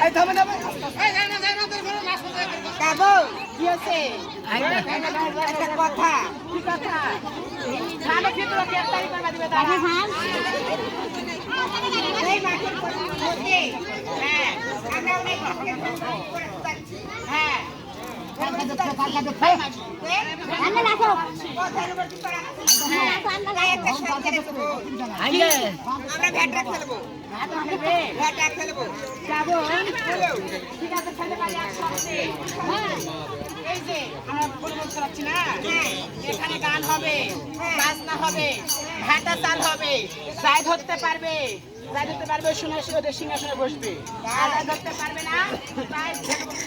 এই থামে যাবে কাবো কি আছে একটা কথা কি কথা জানো কি তোরা কি একটা করে দিবে দাদা হ্যাঁ এই মাঠের মধ্যে হ্যাঁ আমরা অনেক হ্যাঁ আমরা রাখো কথার উপর কি করা আমরা একটা সাথে রাখবো আমরা ভেটরা খেলবো ভেটরা খেলবো যাবো ঠিক আছে খেলে পারি একসাথে হ্যাঁ এই যে আমরা ফুটবল খেলাচ্ছি না এখানে গান হবে বাজনা হবে ঘাটা চাল হবে যাই ধরতে পারবে শুনে ওদের সিংহাসনে বসবে আর যাই ধরতে পারবে না তাই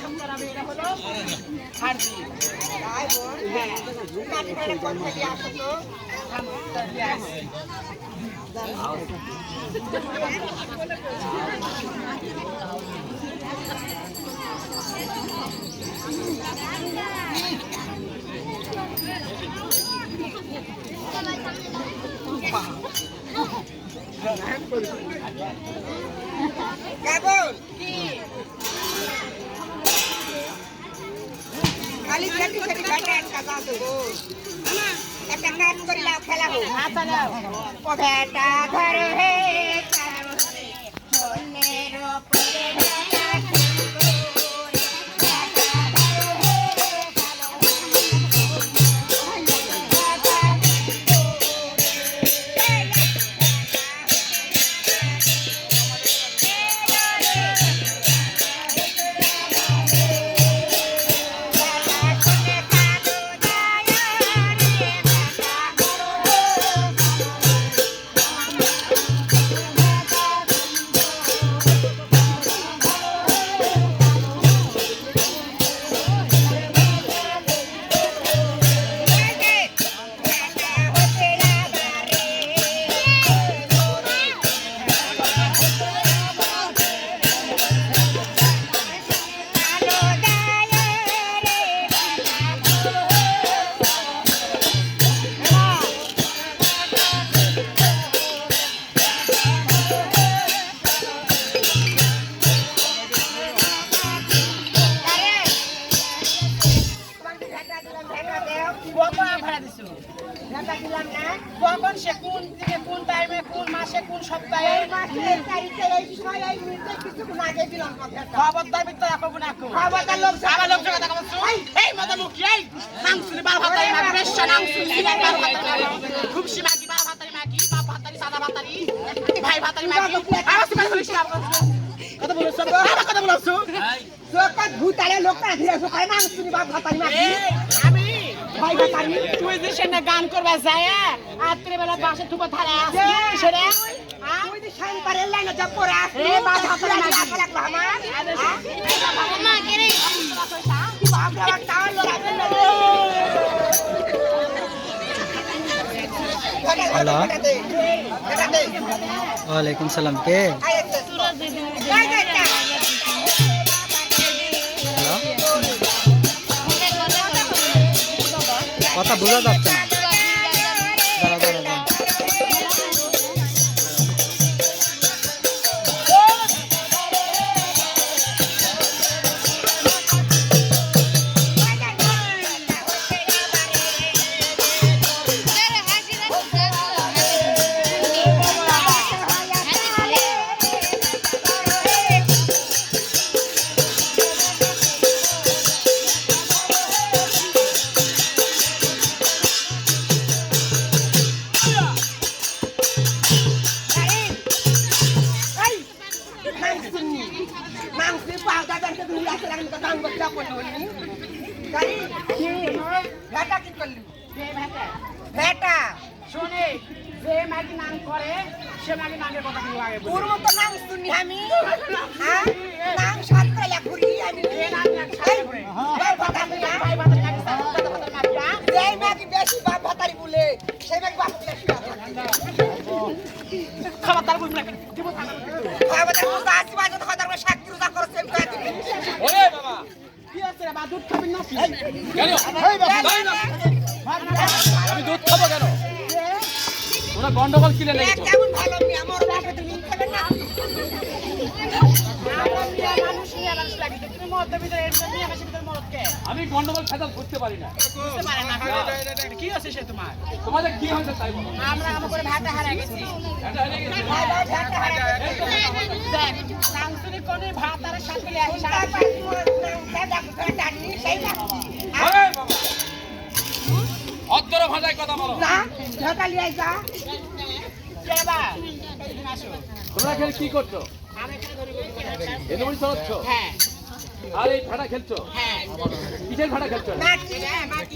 সুন্দর হবে এটা হলো হার জি তাই বল হ্যাঁ মাটি করে পড়তে দিয়ে আসো তো দিয়ে আসি কেমন কি খালি খেটি খেটি ঘাটে একটা গান দেবো একটা কাজ করিলাম খেলা হোক ও বেটা ঘর হে মনের উপরে কখন সে কোন দিকে কোন টাইমে কোন মাসে কোন সপ্তাহে এই মাসের তারিখে এই সময় এই মিনিটে কিছুক্ষণ আগে দিলাম খবরদার ভিতরে রাখবো না খবরদার লোক আবার লোক কথা বলছো এই মদা মুখি এই নাম শুনি বার ভাতারি মাগি বেশা নাম শুনি বার ভাতারি খুবসি মাগি বার ভাতারি মাগি বাপ ভাতারি সাদা ভাতারি ভাই ভাতারি মাগি আবার সিবার করিস না কথা বলছো কথা বলছো লোক ভূতালে লোক না দিয়েছো ভাই নাম শুনি বাপ ভাতারি মাগি আমি ভাই ভাতারি তুই যে সেনা গান করবা যায় রাত্রে বেলা বাসে তুই ধারে আসি সেরে তুই যে শান পারে লাইন যাব পড়া এ বাপ ভাতারি মাগি লাগলো আমার মা কে রে কি বাপ বাবা টান हेलो वालेकुम सलाम के কথা বোঝা যাচ্ছে না দাঁড়া দাঁড়া দাঁড়া গন্ডগোল কিনে নেই কেমন ভালো আমি আমার বাপে তুমি খাবে না আমি গন্ডগোল ফেদাল বুঝতে পারি না। কি আছে সে তোমার? তোমাদের কি হয়েছে তাই বলো। আমরা আমার করে ভাটা হারিয়ে গেছি। এটা হয়ে গেছে। দেখ, সাংসারিক কোণে ভাত আর সাথে আসি। ওরে বাবা, অদ্দর ভাষায় কথা বলো। কে বা? এদিকে আসো। তোমরা এখানে কি করছো? আমি এখানে ধরে বসে আছি। এদমনি চলছো? হ্যাঁ, আর এই ভাড়া খেলছো? হ্যাঁ। কিসের ভাড়া খেলছো? মাটি, হ্যাঁ, মাটি।